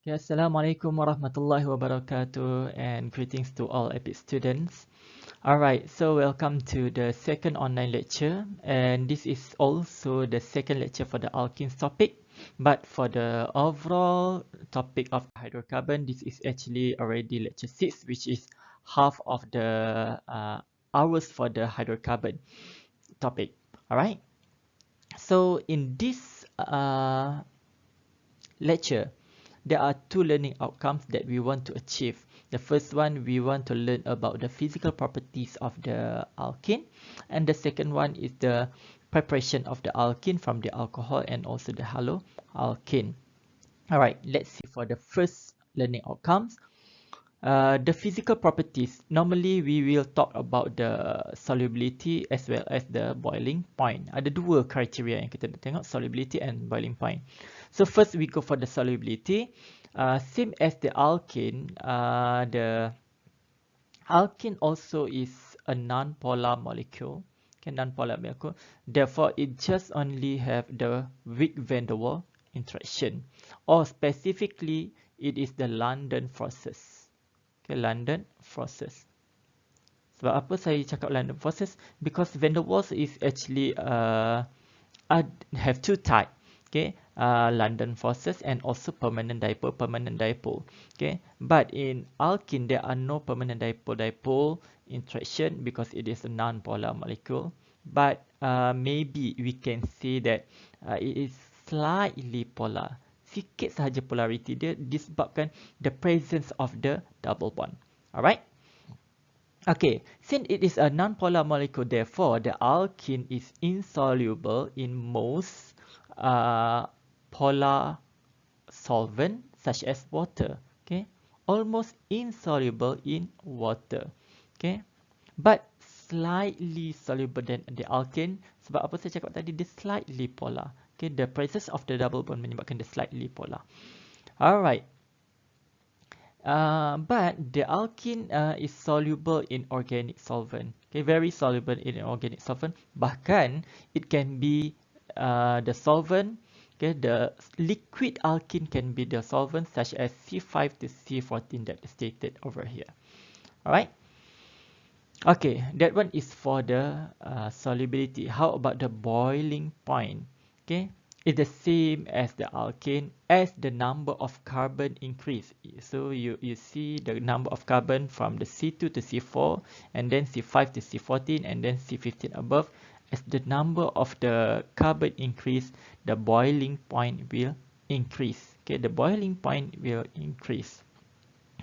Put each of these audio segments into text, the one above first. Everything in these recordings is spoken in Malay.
Okay, Assalamualaikum warahmatullahi wabarakatuh and greetings to all EPIC students. Alright, so welcome to the second online lecture, and this is also the second lecture for the alkenes topic. But for the overall topic of hydrocarbon, this is actually already lecture 6, which is half of the hours for the hydrocarbon topic. Alright, so in this lecture, there are two learning outcomes that we want to achieve. The first one, we want to learn about the physical properties of the alkene, and the second one is the preparation of the alkene from the alcohol and also the haloalkane. All right, let's see for the first learning outcomes. The physical properties, normally we will talk about the solubility as well as the boiling point. Ada dua criteria yang kita tengok, solubility and boiling point. So first we go for the solubility. Same as the alkene also is a non-polar molecule. Okay, non-polar molecule. Therefore, it just only have the weak van der Waals interaction, or specifically, it is the London forces. Okay, London forces. Sebab apa saya cakap London forces? Because van der Waals is actually have two type. Okay, London forces and also permanent dipole. Okay, but in alkene there are no permanent dipole interaction because it is a non-polar molecule. But maybe we can say that it is slightly polar. Sikit sahaja polarity dia disebabkan the presence of the double bond. Alright? Okay, since it is a non-polar molecule, therefore the alkene is insoluble in most polar solvent such as water. Okay, almost insoluble in water. Okay, but slightly soluble than the alkane. Sebab apa saya cakap tadi, dia slightly polar. Okay, the presence of the double bond menyebabkan dia slightly polar. Alright. But the alkene is soluble in organic solvent. Okay, very soluble in organic solvent. Bahkan it can be the solvent. Okay, the liquid alkene can be the solvent such as C5 to C14 that is stated over here. Alright. Okay, that one is for the solubility. How about the boiling point? Okay, it's the same as the alkane as the number of carbon increase. So you see the number of carbon from the C2 to C4 and then C5 to C14 and then C15 above. As the number of the carbon increase, the boiling point will increase. Okay, the boiling point will increase.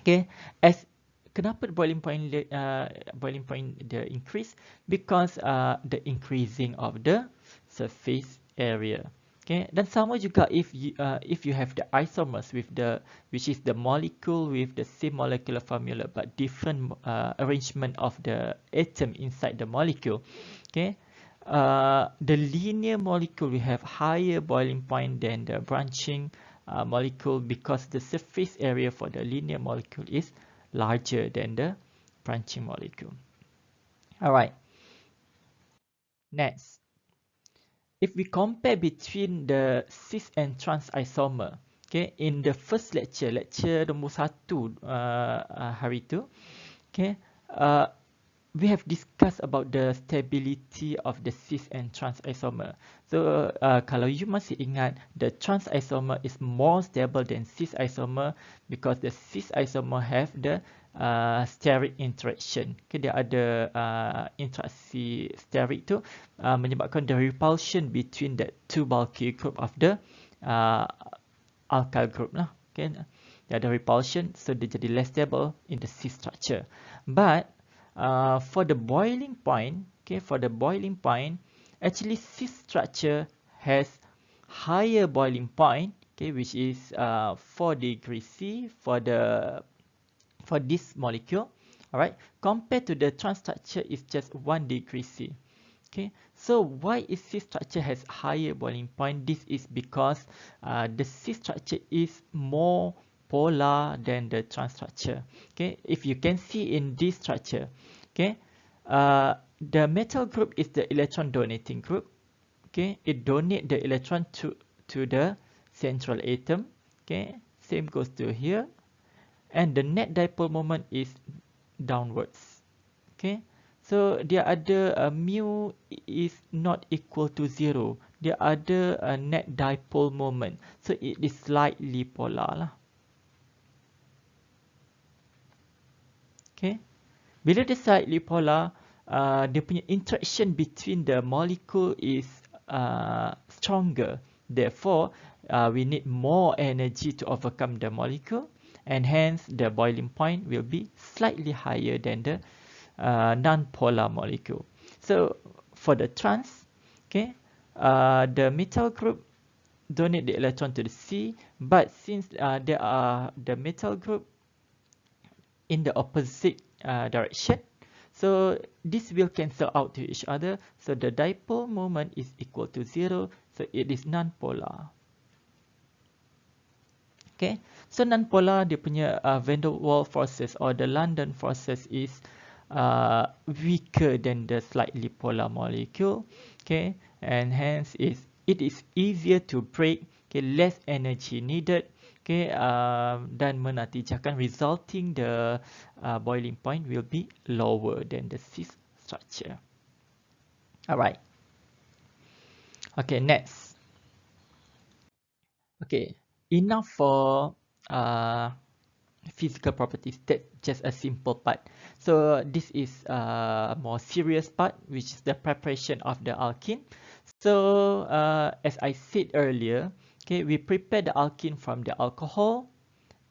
Okay, as kenapa boiling point the increase? Because the increasing of the surface area. Okay, dan sama juga if you have the isomers with the which is the molecule with the same molecular formula but different arrangement of the atom inside the molecule. Okay, the linear molecule will have higher boiling point than the branching molecule because the surface area for the linear molecule is larger than the branching molecule. Alright. Next, if we compare between the cis and trans isomer, okay, in the first lecture nombor 1 hari tu, okay, we have discussed about the stability of the cis and trans isomer. So kalau you masih ingat, the trans isomer is more stable than cis isomer because the cis isomer have the steric interaction. Okay, dia ada interaksi steric tu menyebabkan the repulsion between the two bulky group of the alkyl group lah. Okay, dia ada repulsion, so dia jadi less stable in the cis structure. But for the boiling point, okay, actually cis structure has higher boiling point, okay, which is 4 degrees C for this molecule. All right, compared to the trans structure is just 1 degree C. Okay, so why is cis structure has higher boiling point? This is because the cis structure is more polar than the trans structure. Okay, if you can see in this structure, okay, the metal group is the electron donating group. Okay, it donate the electron to the central atom. Okay, Same goes to here. And the net dipole moment is downwards. Okay. So dia ada mu is not equal to 0. Dia ada net dipole moment. So it is slightly polar lah. Okay. Bila dia slightly polar, dia punya interaction between the molecule is stronger. Therefore, we need more energy to overcome the molecule, and hence the boiling point will be slightly higher than the non-polar molecule. So for the trans, okay, the metal group donate the electron to the C, but since there are the metal group in the opposite direction, so this will cancel out to each other, so the dipole moment is equal to 0, so it is non-polar. Okay, so non-polar dia punya van der Waals forces or the London forces is weaker than the slightly polar molecule. Okay, and hence it is easier to break. Okay, less energy needed. Okay, dan menatijahkan resulting the boiling point will be lower than the cis structure. Alright. Okay, next. Okay, enough for physical properties. That's just a simple part. So this is a more serious part, which is the preparation of the alkene. So as I said earlier, okay, we prepare the alkene from the alcohol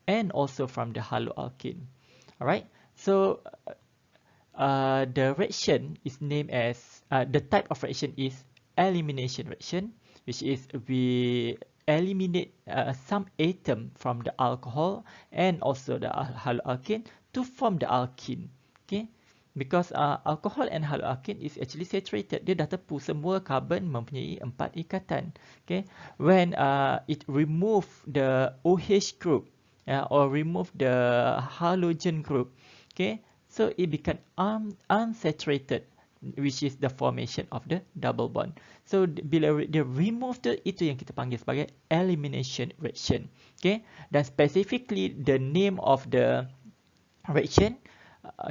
and also from the haloalkene. All right. So the reaction is named as the type of reaction is elimination reaction, which is we eliminate some atom from the alcohol and also the haloalkene to form the alkene. Okay, because alcohol and haloalkene is actually saturated. Dia dah tepu, semua carbon mempunyai 4 ikatan. Okay, when it remove the OH group or remove the halogen group, okay, so it become unsaturated, which is the formation of the double bond. So bila dia remove itu yang kita panggil sebagai elimination reaction. Okay, dan specifically the name of the reaction,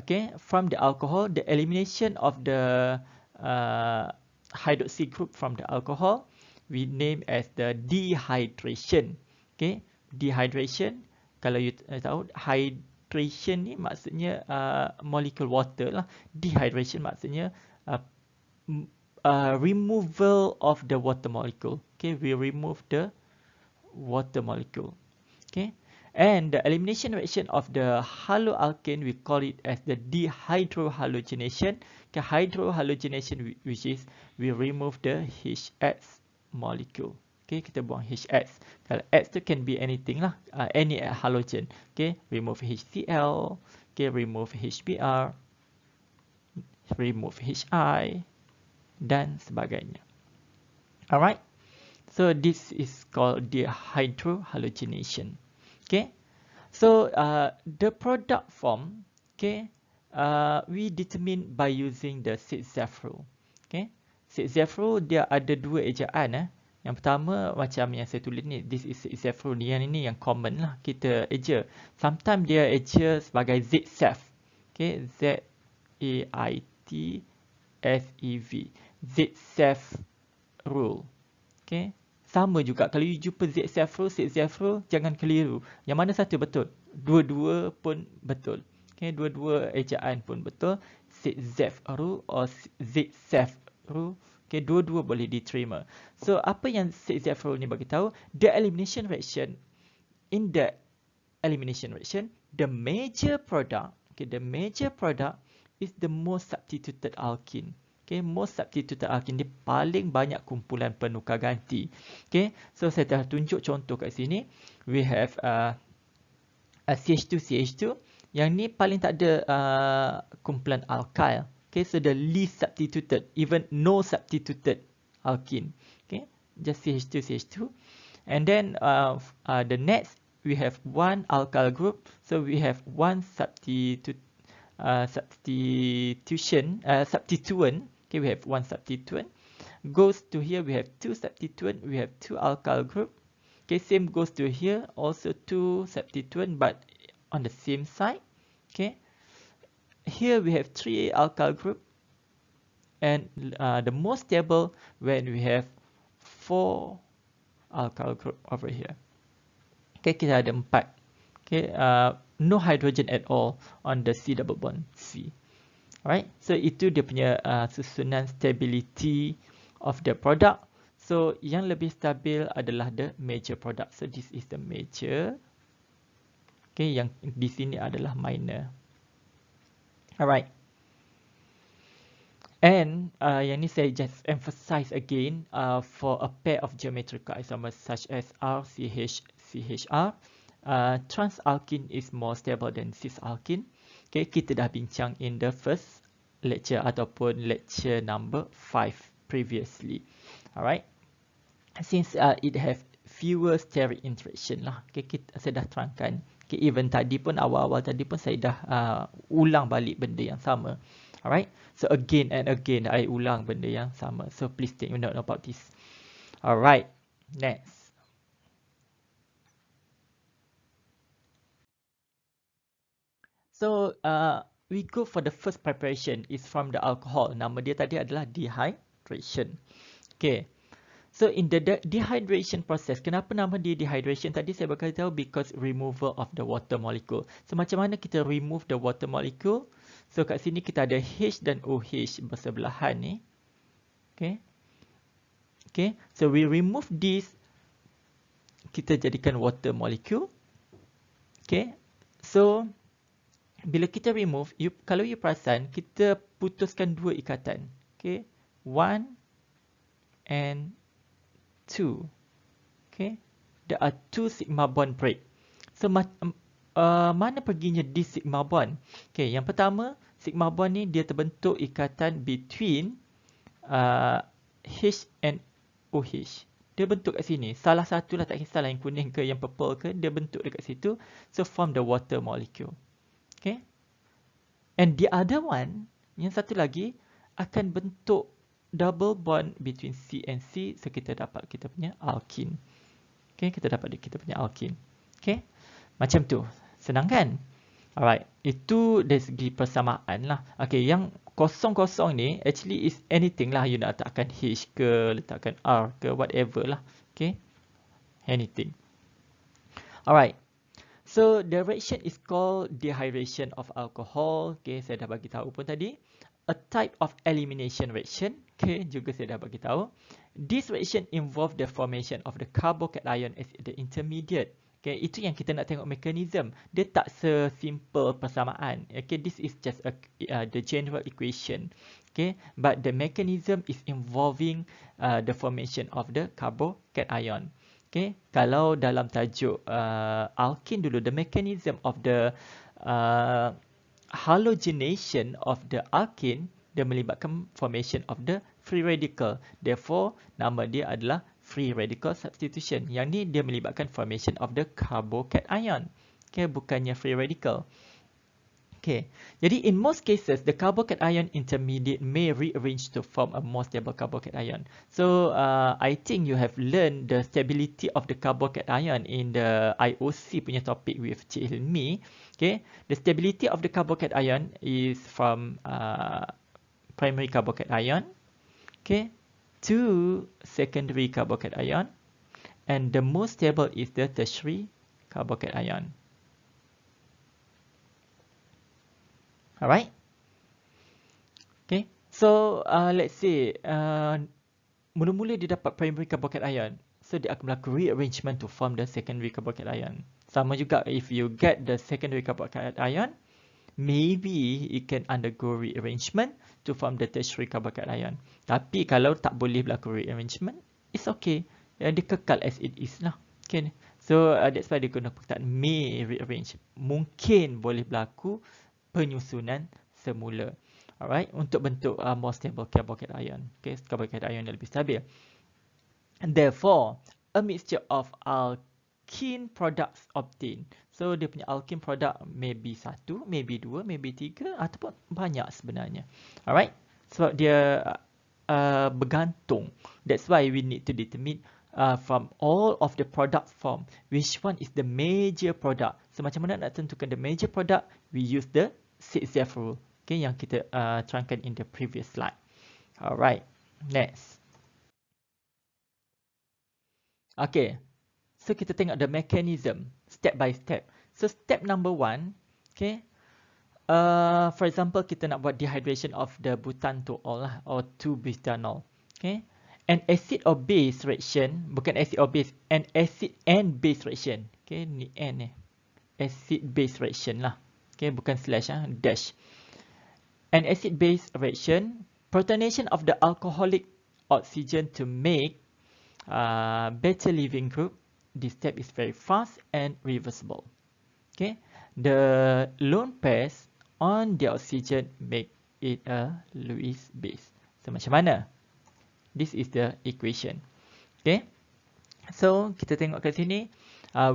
okay, from the alcohol, the elimination of the hydroxy group from the alcohol, we name as the dehydration. Okay, dehydration, kalau you tahu, hydration ni maksudnya molecule water lah. Dehydration maksudnya removal of the water molecule. Okay, we remove the water molecule. Okay, and the elimination reaction of the haloalkane, we call it as the dehydrohalogenation. Okay, hydrohalogenation, which is we remove the HX molecule. Okay, kita buang HX. Kalau X tu can be anything lah, any halogen. Okay, remove HCl, okay, remove HBr, remove HI, dan sebagainya. Alright, so this is called dehydrohalogenation. Okay, so the product form, okay, we determine by using the Sitzeff rule. Okay, Sitzeff rule dia ada dua ejaan. Yang pertama macam yang saya tulis ni, this is Sitzeff rule ni, yang ini yang common lah kita eja. Sometimes dia eja sebagai Zitzeff. Okay, Z-A-I-T-S-E-V, Zitzeff rule. Okay, sama juga kalau you jumpa Zitzeff rule, jangan keliru. Yang mana satu betul? Dua-dua pun betul. Okay, dua-dua ejaan pun betul. Sitzeff rule or Zitzeff rule, okay, dua-dua boleh diterima. So apa yang Sitzeff rule ni bagi tahu? The elimination reaction, in the elimination reaction, the major product, okay, the major product is the most substituted alkene. Okay, most substituted alkene, dia paling banyak kumpulan penukar ganti. Okay, so saya telah tunjuk contoh kat sini. We have CH2CH2. Yang ni paling tak ada kumpulan alkyl. Okay, so the least substituted, even no substituted alkene. Okay, just CH2CH2. And then the next, we have one alkyl group. So we have one substituent. Okay, we have one substituent. Goes to here, we have two substituent. We have two alkyl group. Okay, same goes to here, also two substituent but on the same side. Okay, here we have 3 alkyl group, and the most stable when we have 4 alkyl group over here. Okay, kita ada 4. Okay, no hydrogen at all on the C double bond C. Alright, so itu dia punya susunan stability of the product. So yang lebih stabil adalah the major product. So this is the major. Okay, yang di sini adalah minor. Alright. And yang ni saya just emphasize again, for a pair of geometrical isomers such as RCH, CHR, transalkene is more stable than cisalkene. Okay, kita dah bincang in the first lecture ataupun lecture number 5 previously. Alright. Since it have fewer steric interaction lah. Okay, saya dah terangkan. Okay, even tadi pun awal-awal tadi pun saya dah ulang balik benda yang sama. Alright. So again and again I ulang benda yang sama. So please take note about this. Alright. Next. So we go for the first preparation is from the alcohol. Nama dia tadi adalah dehydration. Okay. So in the dehydration process, kenapa nama dia dehydration tadi saya beritahu because removal of the water molecule. So macam mana kita remove the water molecule? So kat sini kita ada H dan OH bersebelahan ni. Okay. Okay. So we remove this. Kita jadikan water molecule. Okay. So bila kita remove, kalau you perasan, kita putuskan 2 ikatan. Okay. 1 and 2. Okay. There are 2 sigma bond break. So mana perginya this sigma bond? Okay. Yang pertama, sigma bond ni dia terbentuk ikatan between H and OH. Dia bentuk kat sini. Salah satu lah, tak kisahlah yang kuning ke yang purple ke, dia bentuk dekat situ. So form the water molecule. Okay. And the other one, yang satu lagi, akan bentuk double bond between C and C. So kita dapat kita punya alkene. Okay, kita dapat kita punya alkene. Okay. Macam tu. Senang kan? Alright. Itu dari segi persamaan lah. Okay, yang kosong-kosong ni actually is anything lah. You nak letakkan H ke, letakkan R ke, whatever lah. Okay. Anything. Alright. So the reaction is called dehydration of alcohol. Okay, saya dah bagi tahu pun tadi. A type of elimination reaction. Okay, juga saya dah bagi tahu. This reaction involve the formation of the carbocation as the intermediate. Okay, itu yang kita nak tengok mechanism. Dia tak sesimple persamaan. Okay, this is just the general equation. Okay, but the mechanism is involving the formation of the carbocation. Okay, kalau dalam tajuk alkene dulu, the mechanism of the halogenation of the alkene, dia melibatkan formation of the free radical. Therefore, nama dia adalah free radical substitution. Yang ni dia melibatkan formation of the carbocation. Okay, bukannya free radical. Okay, jadi in most cases, the carbocation intermediate may rearrange to form a more stable carbocation. So, I think you have learned the stability of the carbocation in the IOC punya topic with Cik Hilmi. Okay, the stability of the carbocation is from primary carbocation, okay, to secondary carbocation, and the most stable is the tertiary carbocation. Alright. Okay. So let's say mula-mula dia dapat primary carbocation, so dia akan berlaku rearrangement to form the secondary carbocation. Sama juga if you get the secondary carbocation, maybe it can undergo rearrangement to form the tertiary carbocation. Tapi kalau tak boleh berlaku rearrangement, it's okay. Dia kekal as it is lah. Okay. So that's why dia guna perkataan may rearrange. Mungkin boleh berlaku penyusunan semula. Alright, untuk bentuk more stable carbocation. Okay, carbocation yang lebih stabil. And therefore, a mixture of alkene products obtained. So dia punya alkene product maybe 1, maybe 2, maybe 3 ataupun banyak sebenarnya. Alright, sebab dia bergantung. That's why we need to determine from all of the product form, which one is the major product. So macam mana nak tentukan the major product? We use the 6Z rule, okay, yang kita terangkan in the previous slide. Alright, next. Okay, so kita tengok the mechanism step by step. So step number 1, okay, for example, kita nak buat dehydration of the butanol lah, or 2-butanol. Okay, an acid or base reaction, bukan acid or base, an acid and base reaction. Okay, ni N acid base reaction lah. Okay, bukan slash dash. An acid base reaction, protonation of the alcoholic oxygen to make better leaving group. This step is very fast and reversible. Okay, the lone pairs on the oxygen make it a Lewis base. So macam mana? This is the equation. Okay, so kita tengok kat sini,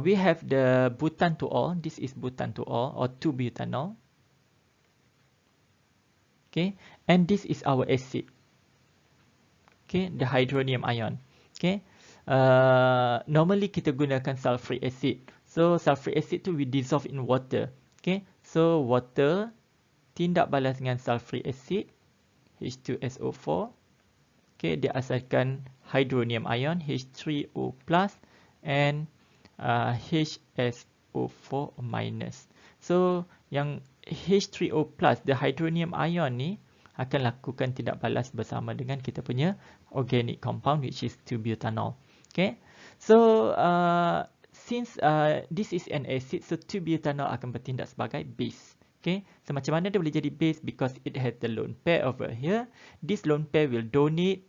we have the butanol. This is butanol or 2-butanol. Okay, and this is our acid. Okay, the hydronium ion. Okay, normally kita gunakan sulfuric acid. So sulfuric acid tu we dissolve in water. Okay, so water tindak balas dengan sulfuric acid, H2SO4. Okay, dia hasilkan hydronium ion, H3O+, and HSO4-. So yang H3O+, the hydronium ion ni akan lakukan tindak balas bersama dengan kita punya organic compound, which is 2-butanol. Okay, so since this is an acid, so 2-butanol akan bertindak sebagai base. Okay, so macam mana dia boleh jadi base? Because it has the lone pair over here. This lone pair will donate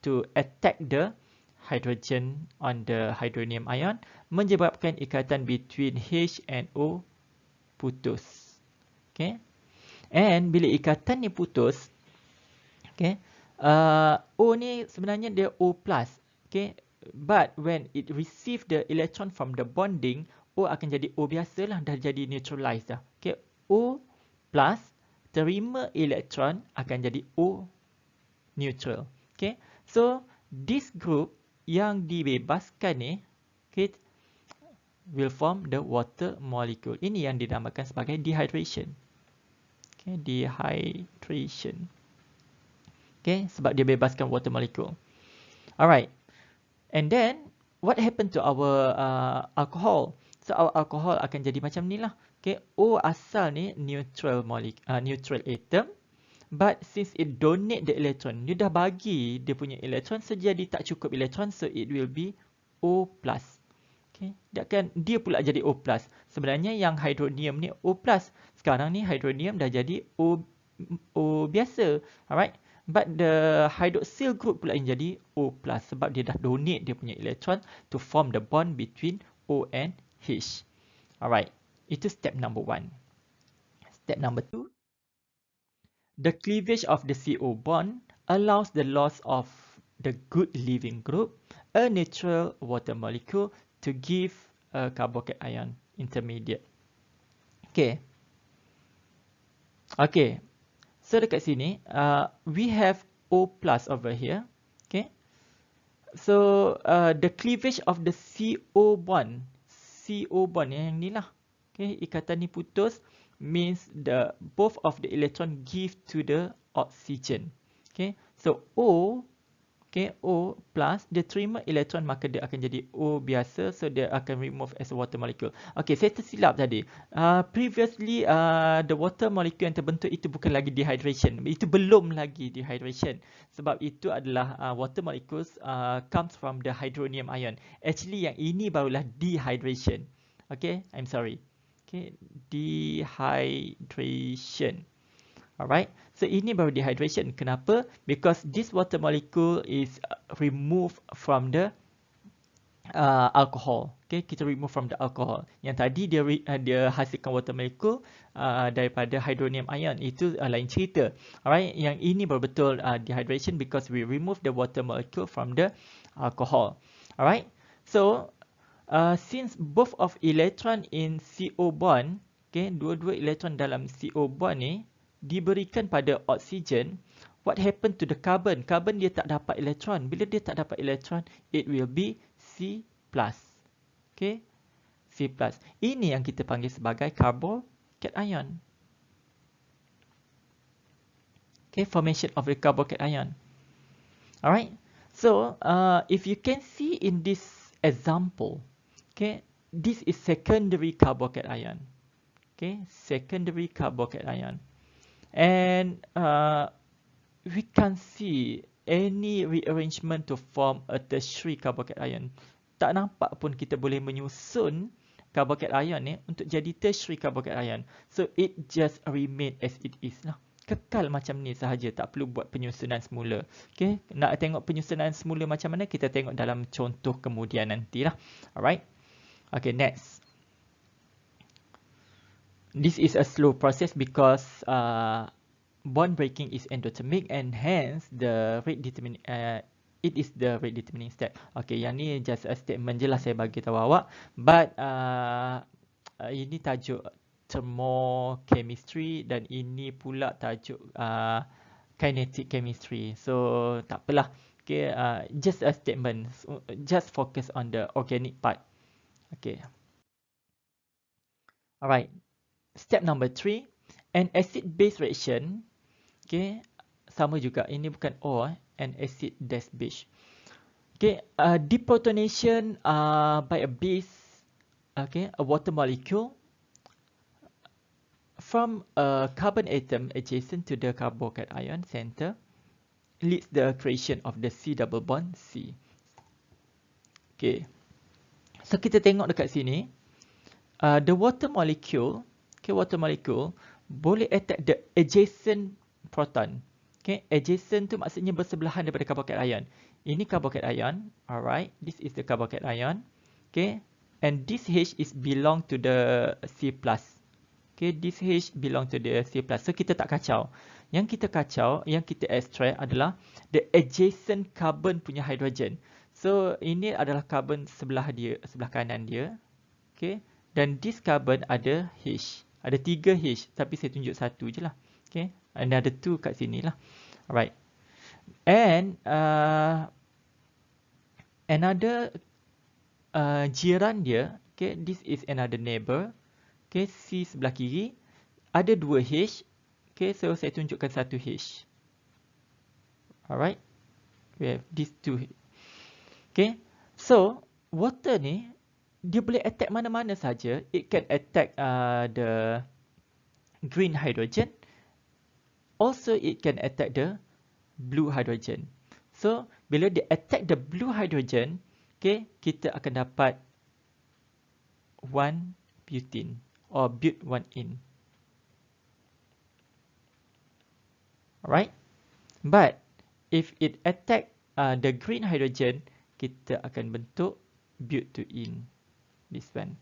to attack the hydrogen on the hydronium ion, menyebabkan ikatan between H and O putus. Okay, and bila ikatan ni putus, okay, O ni sebenarnya dia O+. Okay, but when it receive the electron from the bonding, O akan jadi O biasa lah, dah jadi neutralized dah. Okay, O plus terima elektron akan jadi O neutral. Okay, so this group yang dibebaskan ni, okay, will form the water molecule. Ini yang dinamakan sebagai dehydration. Okay, dehydration. Okay, sebab dia bebaskan water molecule. Alright, and then what happened to our alcohol? So our alcohol akan jadi macam ni lah. Okay, O asal ni neutral neutral atom, but since it donate the electron, dia dah bagi dia punya electron, so jadi tak cukup electron, so it will be O+. Okay, dia pula jadi O+. Sebenarnya yang hydronium ni O+. Sekarang ni hydronium dah jadi O biasa. Alright, but the hydroxyl group pula yang jadi O+, sebab dia dah donate dia punya electron to form the bond between O and H. Alright, itu step number 1. Step number 2, the cleavage of the CO bond allows the loss of the good leaving group, a neutral water molecule, to give a carboxyl ion intermediate. Okay. Okay. So dekat sini, we have O+ over here. Okay. So the cleavage of the CO bond yang ni lah. Okay, ikatan ni putus means the both of the electron give to the oxygen. Okay, so O, okay, O plus, dia terima elektron, maka dia akan jadi O biasa, so dia akan remove as a water molecule. Okay, saya tersilap tadi. Previously, the water molecule yang terbentuk itu bukan lagi dehydration. Itu belum lagi dehydration. Sebab itu adalah water molecules comes from the hydronium ion. Actually, yang ini barulah dehydration. Okay, I'm sorry. Okay, dehydration. Alright, so ini baru dehydration. Kenapa? Because this water molecule is removed from the alcohol. Okay, kita remove from the alcohol. Yang tadi dia hasilkan water molecule daripada hydronium ion. Itu lain cerita. Alright, yang ini baru betul dehydration because we remove the water molecule from the alcohol. Alright, so since both of electron in CO bond, okay, dua-dua elektron dalam CO bond ni diberikan pada oksigen, what happened to the carbon? Carbon dia tak dapat elektron. Bila dia tak dapat elektron, it will be C+. Okay, C+. Ini yang kita panggil sebagai carbocation. Okay, formation of the carbocation. Alright, so if you can see in this example, okay, this is secondary carbocation. Okay, secondary carbocation. And we can see any rearrangement to form a tertiary carbocation. Tak nampak pun kita boleh menyusun carbocation ni untuk jadi tertiary carbocation. So it just remain as it is lah. Kekal macam ni sahaja, tak perlu buat penyusunan semula. Okay, nak tengok penyusunan semula macam mana, kita tengok dalam contoh kemudian nantilah. Alright. Okay, next. This is a slow process because bond breaking is endothermic and hence the rate determining it is the rate determining step. Okay, yang ni just a statement je lah saya bagi tahu awak. But ini tajuk thermochemistry dan ini pula tajuk kinetic chemistry. So tak apalah. Okay, just a statement. So, just focus on the organic part. Okay. Alright. Step number 3, an acid-base reaction. Okay, sama juga. Ini bukan O, an acid-base. Okay, deprotonation by a base, okay, a water molecule from a carbon atom adjacent to the carbocation center leads the creation of the C double bond C. Okay, so kita tengok dekat sini, the water molecule, okay, water molecule boleh attack the adjacent proton. Okay, adjacent tu maksudnya bersebelahan daripada carbocation. Ini carbocation, alright, this is the carbocation. Okay, and this H is belong to the C+. Okay, this H belong to the C+. So kita tak kacau. Yang kita kacau, yang kita extract adalah the adjacent carbon punya hydrogen. So ini adalah carbon sebelah dia, sebelah kanan dia. Okay, dan this carbon ada H. Ada 3 H, tapi saya tunjuk satu je lah. Okay, and ada 2 kat sini lah. Alright. And another jiran dia, okay, this is another neighbor. Okay, C sebelah kiri ada 2 H. Okay, so saya tunjukkan 1 H. Alright, we have these 2. Okay, so water ni dia boleh attack mana-mana saja. It can attack the green hydrogen. Also, it can attack the blue hydrogen. So, bila dia attack the blue hydrogen, okay, kita akan dapat 1 butene or but1ene. Alright, but if it attack the green hydrogen, kita akan bentuk but2ene. This one.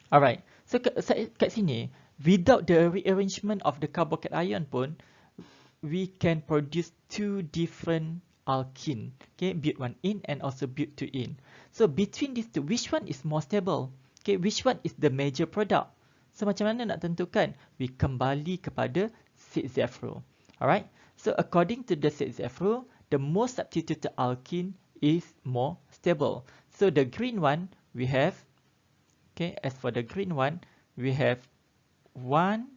Alright, so kat sini, without the rearrangement of the carbocation pun, we can produce 2 different alkene. Okay, but1ene and also but2ene. So between these two, which one is more stable? Okay, which one is the major product? So macam mana nak tentukan? We kembali kepada ZF rule. Alright, so according to the ZF rule, the most substituted alkene is more stable. So the green one we have, okay, as for the green one, we have 1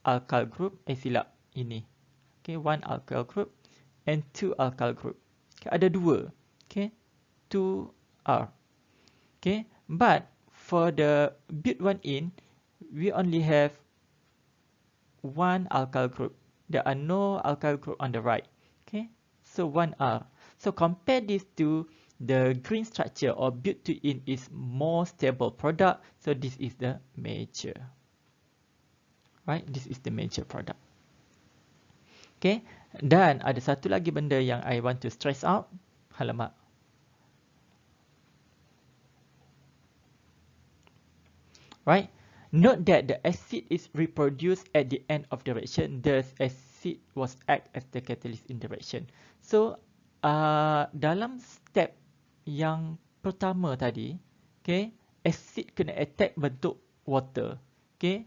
alkyl group, silap ini. Okay, 1 alkyl group and 2 alkyl group. Okay, ada 2. Okay, 2R. Okay, but for the but1ene, we only have 1 alkyl group. There are no alkyl group on the right. Okay, so 1R. So compare this to the green structure or but2ene is more stable product. So this is the major. Right, this is the major product. Okay, dan ada satu lagi benda yang I want to stress out. Halamak. Right, note that the acid is reproduced at the end of the reaction. Thus, acid was act as the catalyst in the reaction. So, dalam step yang pertama tadi, okay, acid kena attack bentuk water. Okay,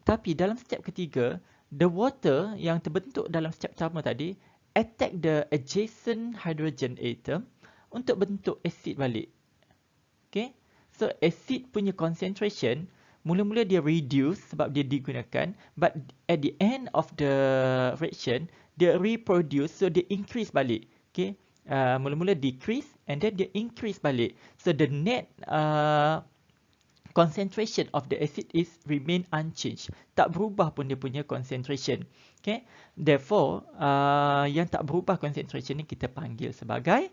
tapi dalam step ketiga, the water yang terbentuk dalam step pertama tadi, attack the adjacent hydrogen atom untuk bentuk acid balik. Okay, so acid punya concentration mula-mula dia reduce sebab dia digunakan, but at the end of the reaction dia reproduce, so dia increase balik. Okay, mula-mula decrease and then dia increase balik. So the net concentration of the acid is remain unchanged. Tak berubah pun dia punya concentration. Okay, therefore yang tak berubah concentration ni kita panggil sebagai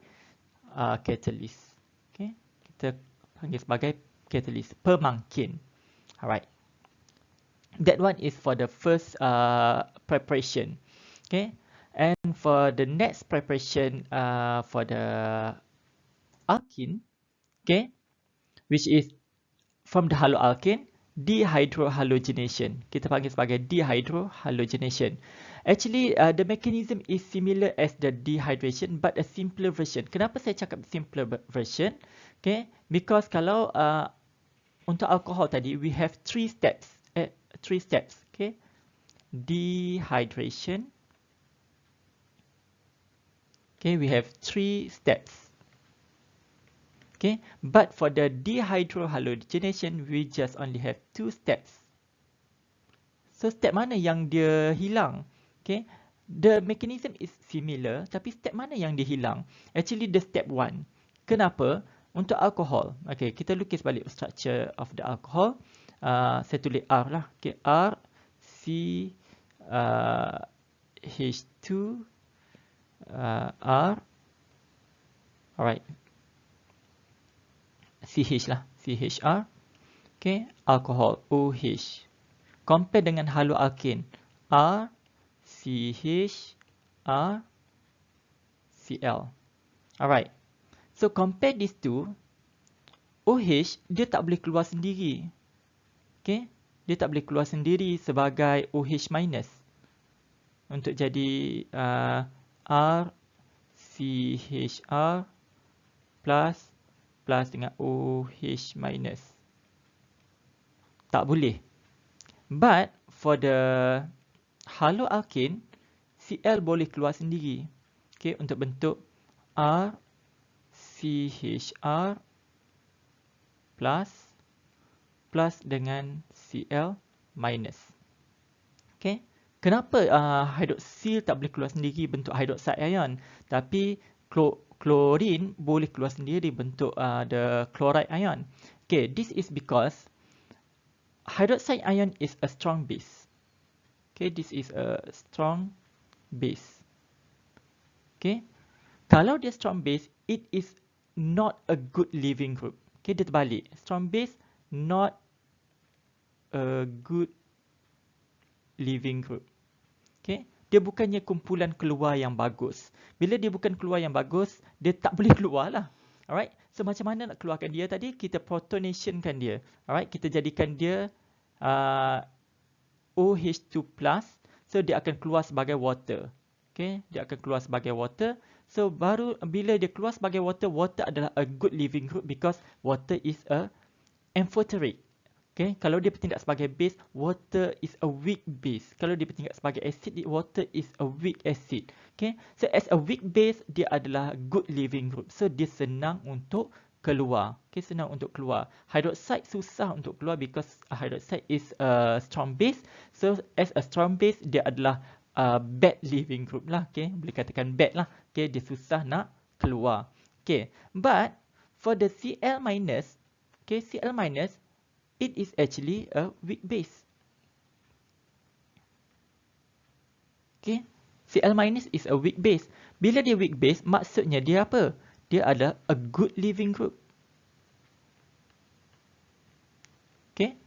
catalyst. Okay, kita panggil sebagai catalyst, pemangkin. Alright, that one is for the first preparation. Okay, and for the next preparation for the alkene, okay, which is from the haloalkane, dehydrohalogenation. Kita panggil sebagai dehydrohalogenation. Actually, the mechanism is similar as the dehydration, but a simpler version. Kenapa saya cakap simpler version? Okay, because kalau untuk alcohol tadi, we have three steps. Okay, dehydration. Okay, we have 3 steps. Okay, but for the dehydrohalogenation, we just only have 2 steps. So step mana yang dia hilang? Okay, the mechanism is similar, tapi step mana yang dia hilang? Actually, the step 1. Kenapa? Untuk alcohol. Okay, kita lukis balik structure of the alcohol. Saya tulis R lah. Okay, R, C, H2, R. Alright. CH lah, CHR. Okay, alcohol, OH. Compare dengan haloalkane, R, CH, R, Cl. Alright. So compare these two, OH dia tak boleh keluar sendiri. Okay, dia tak boleh keluar sendiri sebagai OH minus. Untuk jadi R, CHR plus dengan OH minus. Tak boleh. But for the haloalkane, Cl boleh keluar sendiri. Okay, untuk bentuk R, CHR plus dengan Cl minus. Okay, kenapa hydroxyl tak boleh keluar sendiri bentuk hydroxide ion, tapi chlorine boleh keluar sendiri bentuk the chloride ion? Okay, this is because hydroxide ion is a strong base. Okay, this is a strong base. Okay, kalau dia strong base, it is not a good leaving group. Okay, dia terbalik. Strong base, not a good leaving group. Okay, dia bukannya kumpulan keluar yang bagus. Bila dia bukan keluar yang bagus, dia tak boleh keluar lah. Alright, so macam mana nak keluarkan dia tadi? Kita protonationkan dia. Alright, kita jadikan dia OH2+, so dia akan keluar sebagai water. Okay, dia akan keluar sebagai water. So baru bila dia keluar sebagai water, water adalah a good leaving group because water is a amphoteric. Okay, kalau dia bertindak sebagai base, water is a weak base. Kalau dia bertindak sebagai acid, water is a weak acid. Okay, so as a weak base, dia adalah good leaving group. So dia senang untuk keluar. Okay, senang untuk keluar. Hydroxide susah untuk keluar because hydroxide is a strong base. So as a strong base, dia adalah bad leaving group lah. Okay, boleh katakan bad lah. Okay, dia susah nak keluar. Okay, but for the Cl minus, okay, Cl minus, it is actually a weak base. Okay, Cl minus is a weak base. Bila dia weak base, maksudnya dia apa? Dia adalah a good leaving group. Okay,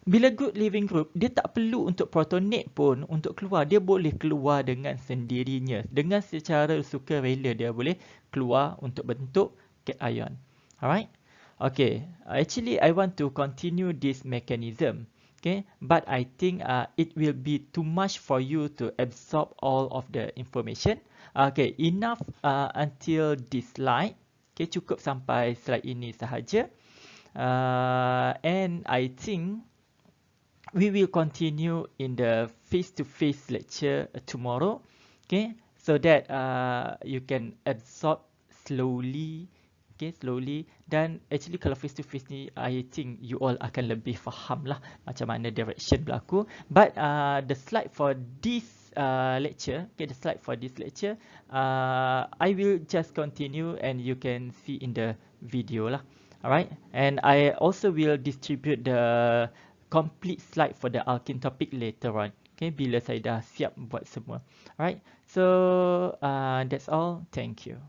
bila good leaving group, dia tak perlu untuk protonate pun untuk keluar. Dia boleh keluar dengan sendirinya. Dengan secara sukarela dia boleh keluar untuk bentuk cation. Alright. Okay, actually I want to continue this mechanism. Okay, but I think it will be too much for you to absorb all of the information. Okay, enough until this slide. Okay, cukup sampai slide ini sahaja. And I think we will continue in the face-to-face lecture tomorrow. Okay, so that you can absorb slowly. Okay, slowly. Dan actually kalau face to face ni, I think you all akan lebih faham lah macam mana direction berlaku. But the slide for this lecture, okay, the slide for this lecture, I will just continue and you can see in the video lah. Alright, and I also will distribute the complete slide for the alkene topic later on. Okay, bila saya dah siap buat semua. Alright, so that's all. Thank you.